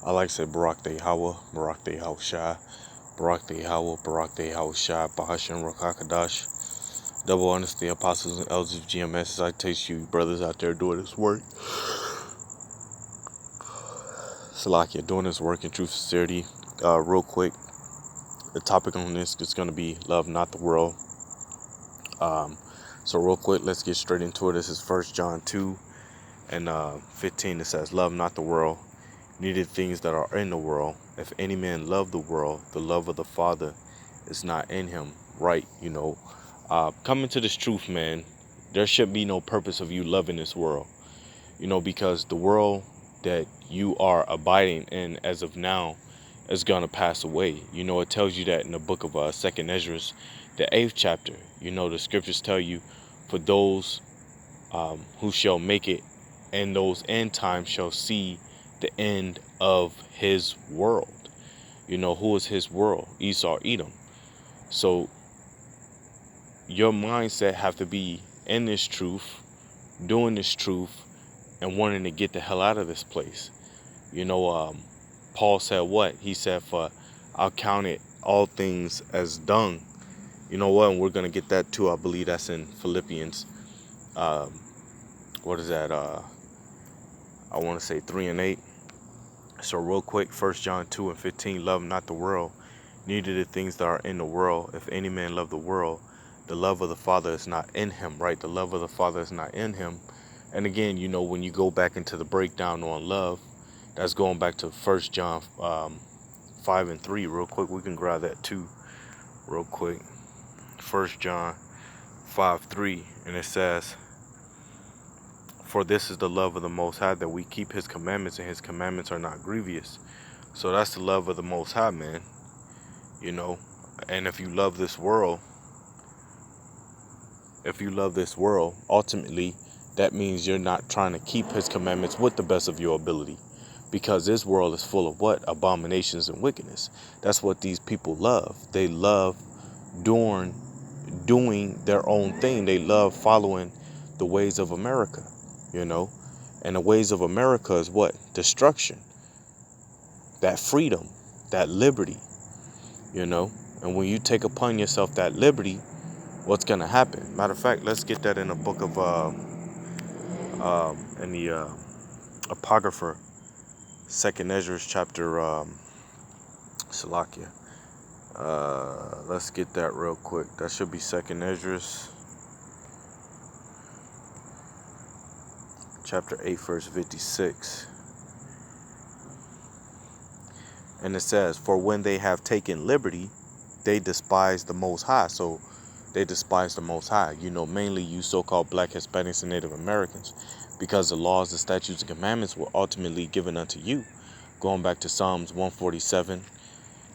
I like to say Barak De Hawa, Barak De Shai, Barak De Hawa, Barak De Shai, Bahashem Rakakadash. Double honors the apostles and elders of GMS as I taste you brothers out there doing this work. Salakia, doing this work in truth, sincerity. Real quick, the topic on this is going to be love, not the world. So real quick, let's get straight into it. This is 1 John 2 and 15. It says, love not the world, neither things that are in the world. If any man love the world, the love of the Father is not in him. Right, coming to this truth, man, there should be no purpose of you loving this world. Because the world that you are abiding in as of now is going to pass away. It tells you that in the book of 2nd Ezra, the 8th chapter. The scriptures tell you, for those who shall make it in those end times shall see the end of his world. Who is his world? Esau, Edom. So your mindset have to be in this truth, doing this truth, and wanting to get the hell out of this place. Paul said what? He said, for I'll count it all things as dung. You know what? And we're going to get that too. I believe that's in Philippians. What is that? I want to say 3 and 8. So real quick, 1 John 2 and 15, love not the world, neither the things that are in the world. If any man love the world, the love of the Father is not in him, right? The love of the Father is not in him. And again, when you go back into the breakdown on love, that's going back to 1 John 5 and 3. Real quick, we can grab that too. Real quick, 1 John 5:3, and it says, for this is the love of the Most High, that we keep his commandments, and his commandments are not grievous. So that's the love of the Most High, man. And if you love this world, ultimately, that means you're not trying to keep his commandments with the best of your ability. Because this world is full of what? Abominations and wickedness. That's what these people love. They love doing their own thing. They love following the ways of America, And the ways of America is what? Destruction. That freedom, that liberty, And when you take upon yourself that liberty, what's going to happen? Matter of fact, let's get that in the book of, in the Apocrypha, 2nd Ezra chapter, Salakia. Let's get that real quick. That should be 2nd Ezra, chapter 8, verse 56. And it says, for when they have taken liberty, they despise the Most High. So they despise the Most High. Mainly you so-called Black, Hispanics, and Native Americans, because the laws, the statutes, and commandments were ultimately given unto you. Going back to Psalms 147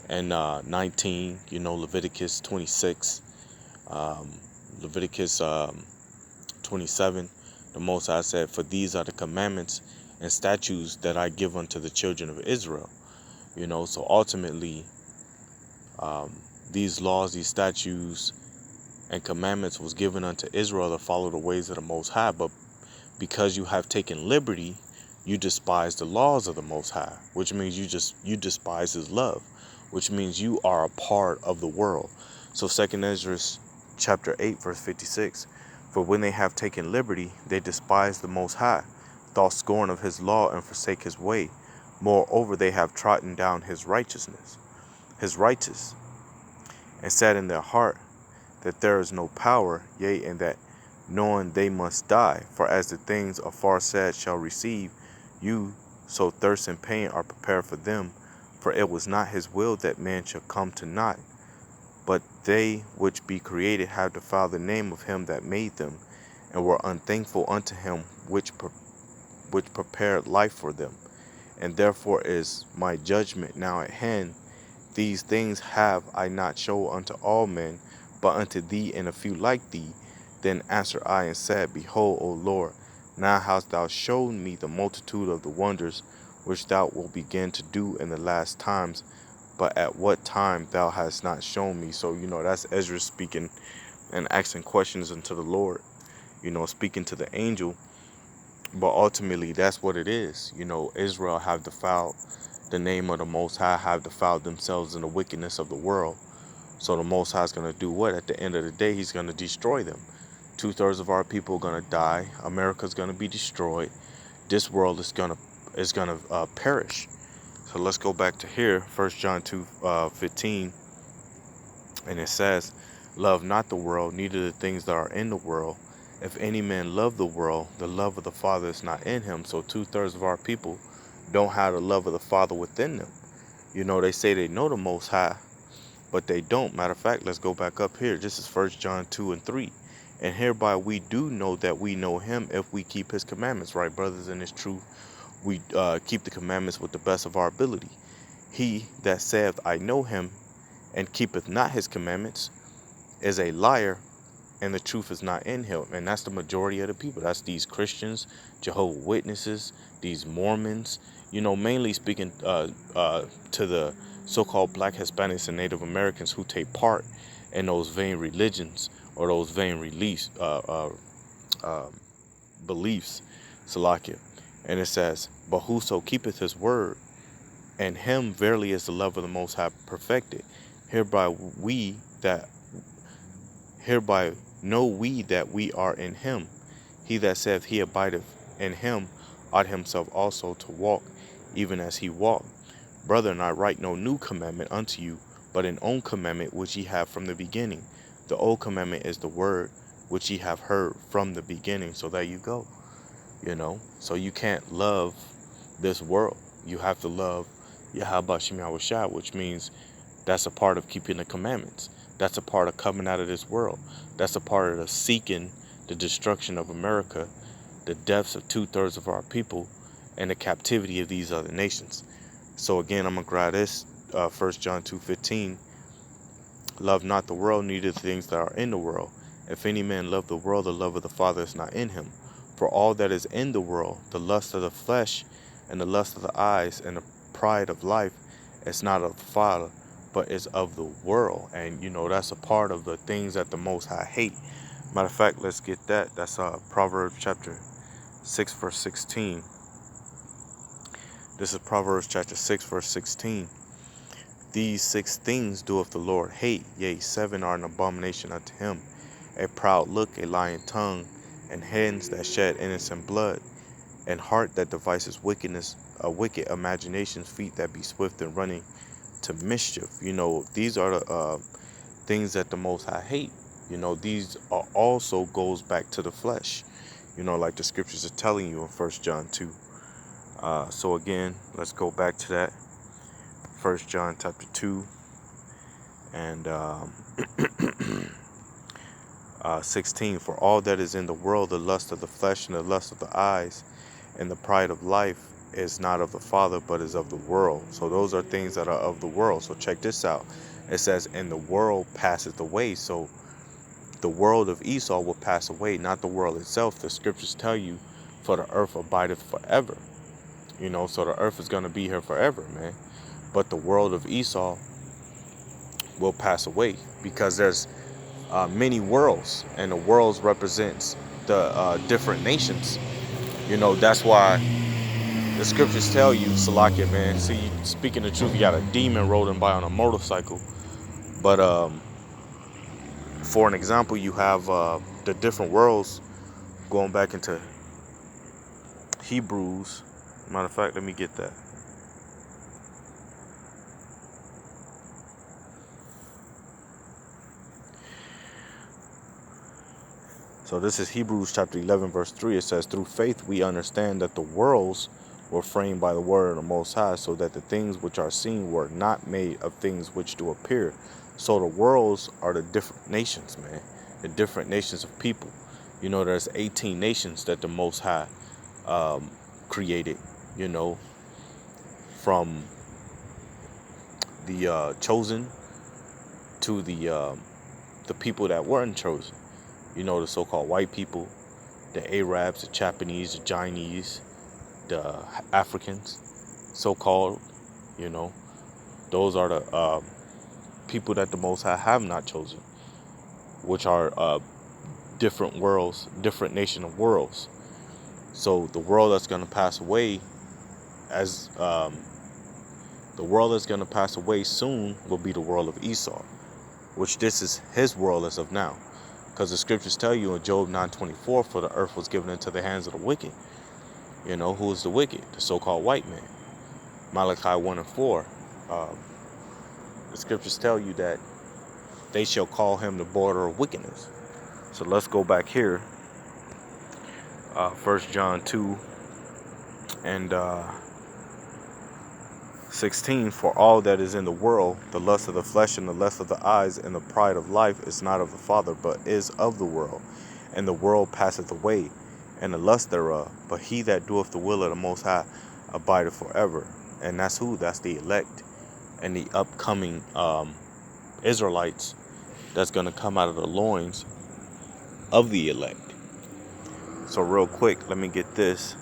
and 19, Leviticus 26, Leviticus 27, the Most High said, for these are the commandments and statutes that I give unto the children of Israel. So ultimately, these laws, these statutes, and commandments was given unto Israel to follow the ways of the Most High. But because you have taken liberty, you despise the laws of the Most High, which means you despise his love, which means you are a part of the world. So 2nd Ezra chapter 8, verse 56, for when they have taken liberty, they despise the Most High, thought scorn of his law, and forsake his way. Moreover, they have trodden down his righteous, and said in their heart that there is no power, yea, and that knowing they must die. For as the things aforesaid shall receive you, so thirst and pain are prepared for them. For it was not his will that man should come to naught, but they which be created have defiled the name of him that made them, and were unthankful unto him which prepared life for them. And therefore is my judgment now at hand. These things have I not shown unto all men, but unto thee and a few like thee. Then answered I and said, behold, O Lord, now hast thou shown me the multitude of the wonders which thou wilt begin to do in the last times, but at what time thou hast not shown me. So, that's Ezra speaking and asking questions unto the Lord, speaking to the angel. But ultimately, that's what it is. Israel have defiled the name of the Most High have defiled themselves in the wickedness of the world. So the Most High is going to do what? At the end of the day, he's going to destroy them. 2/3 of our people are going to die. America's going to be destroyed. This world is gonna perish. So let's go back to here, 1 John 2:15, and it says, "Love not the world, neither the things that are in the world. If any man love the world, the love of the Father is not in him." So 2/3 of our people don't have the love of the Father within them. You know, they say they know the Most High, but they don't. Matter of fact, let's go back up here. This is 1 John 2:3. "And hereby we do know that we know him if we keep his commandments." Right, brothers, in this truth, we keep the commandments with the best of our ability. "He that saith, I know him, and keepeth not his commandments, is a liar, and the truth is not in him." And that's the majority of the people. That's these Christians, Jehovah's Witnesses, these Mormons, mainly speaking to the so-called Black, Hispanics, and Native Americans who take part in those vain religions or those vain beliefs. Salakia. And it says, "But whoso keepeth his word, and him verily is the love of the Most High perfected. Hereby know we that we are in him. He that saith he abideth in him ought himself also to walk, even as he walked. Brethren, I write no new commandment unto you, but an old commandment which ye have from the beginning. The old commandment is the word which ye have heard from the beginning." So there you go. So you can't love this world. You have to love Yahweh Shem Yahushua, which means that's a part of keeping the commandments. That's a part of coming out of this world. That's a part of the seeking the destruction of America, the deaths of 2/3 of our people, and the captivity of these other nations. So again, I'm going to grab this, 1 John 2:15. "Love not the world, neither the things that are in the world. If any man love the world, the love of the Father is not in him. For all that is in the world, the lust of the flesh, and the lust of the eyes, and the pride of life, is not of the Father, but is of the world." And that's a part of the things that the Most High hate. Matter of fact, let's get that. That's Proverbs chapter 6, verse 16. This is Proverbs chapter 6, verse 16. "These 6 things doeth the Lord hate, yea, 7 are an abomination unto him: a proud look, a lying tongue, and hands that shed innocent blood, and heart that devises wickedness, wicked imaginations, feet that be swift in running to mischief." These are the things that the Most High hate. These are also goes back to the flesh, like the scriptures are telling you in 1 John 2. So again, let's go back to that. 1 John chapter 2 and 16. "For all that is in the world, the lust of the flesh, and the lust of the eyes, and the pride of life, is not of the Father, but is of the world." So those are things that are of the world. So check this out. It says, "And the world passeth away." So the world of Esau will pass away, not the world itself. The scriptures tell you, "For the earth abideth forever." So the earth is going to be here forever, man. But the world of Esau will pass away, because there's many worlds, and the worlds represents the different nations. That's why the scriptures tell you, Salakia, man. See, speaking the truth, you got a demon rolling by on a motorcycle. But for an example, you have the different worlds, going back into Hebrews. Matter of fact, let me get that. So this is Hebrews chapter 11, verse 3. It says, "Through faith we understand that the worlds were framed by the word of the Most High, so that the things which are seen were not made of things which do appear." So the worlds are the different nations, man. The different nations of people. There's 18 nations that the Most High created, from the chosen to the people that weren't chosen. The so-called white people, the Arabs, the Japanese, the Chinese, the Africans, so-called. Those are the people that the Most High have not chosen, which are different worlds, different nation of worlds. So the world that's going to pass away, as The world that's going to pass away soon will be the world of Esau, which this is his world as of now. Because the scriptures tell you in Job 9:24, for the earth was given into the hands of the wicked. You know, who is the wicked? The so-called white man. Malachi 1:4. The scriptures tell you that they shall call him the border of wickedness. So let's go back here. 1 John 2 and 16. For all that is in the world, the lust of the flesh and the lust of the eyes and the pride of life is not of the Father, but is of the world. And the world passeth away, and the lust thereof. But he that doeth the will of the Most High abideth forever. And that's who? That's the elect and the upcoming Israelites that's going to come out of the loins of the elect. So real quick, let me get this.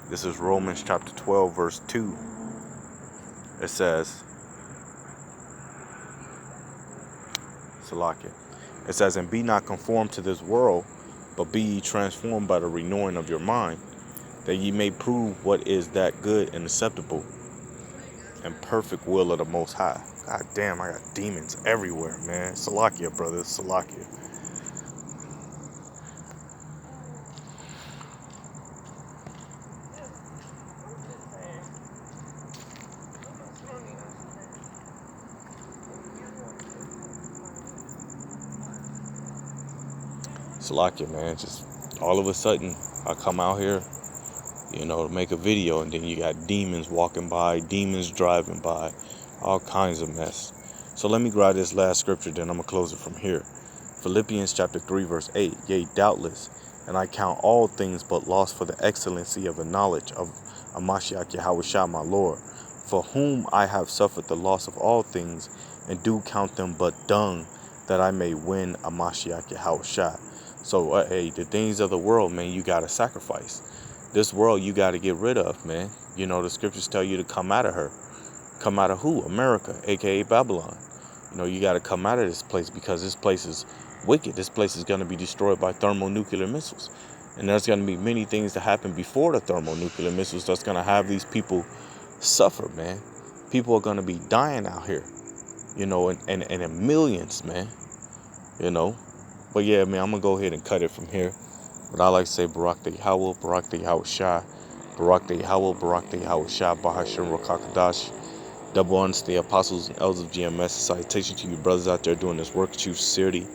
This is Romans chapter 12, verse 2. It says, Salakia. It says, and be not conformed to this world, but be ye transformed by the renewing of your mind, that ye may prove what is that good and acceptable and perfect will of the Most High. God damn, I got demons everywhere, man. Salakia, brothers, Salakia. Salakia, man. Just all of a sudden, I come out here, you know, to make a video, and then you got demons walking by, demons driving by, all kinds of mess. So let me grab this last scripture, then I'm going to close it from here. Philippians chapter 3, verse 8. Yea, doubtless, and I count all things but loss for the excellency of the knowledge of Amashiach Yahushua my Lord, for whom I have suffered the loss of all things, and do count them but dung, that I may win Amashiach Yahushua. So, hey, the things of the world, man, you got to sacrifice. This world you got to get rid of, man. You know, the scriptures tell you to come out of her. Come out of who? America, a.k.a. Babylon. You know, you got to come out of this place because this place is wicked. This place is going to be destroyed by thermonuclear missiles. And there's going to be many things that happen before the thermonuclear missiles that's going to have these people suffer, man. People are going to be dying out here, you know, and in millions, man, you know. But yeah, man, I'm going to go ahead and cut it from here. But I like to say Barak the Yahweh, Barak the Yahushua, Barak the Yahweh, Barak the Yahushua, Bahashim Rakakadash. Double honors to the apostles and elders of GMS. Citation to you brothers out there doing this work, true sincerity.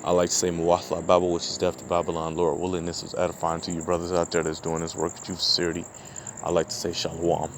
I like to say Muwathla Babel, which is death to Babylon. Lord willing, this was edifying to you brothers out there that's doing this work, true sincerity. I like to say Shalom.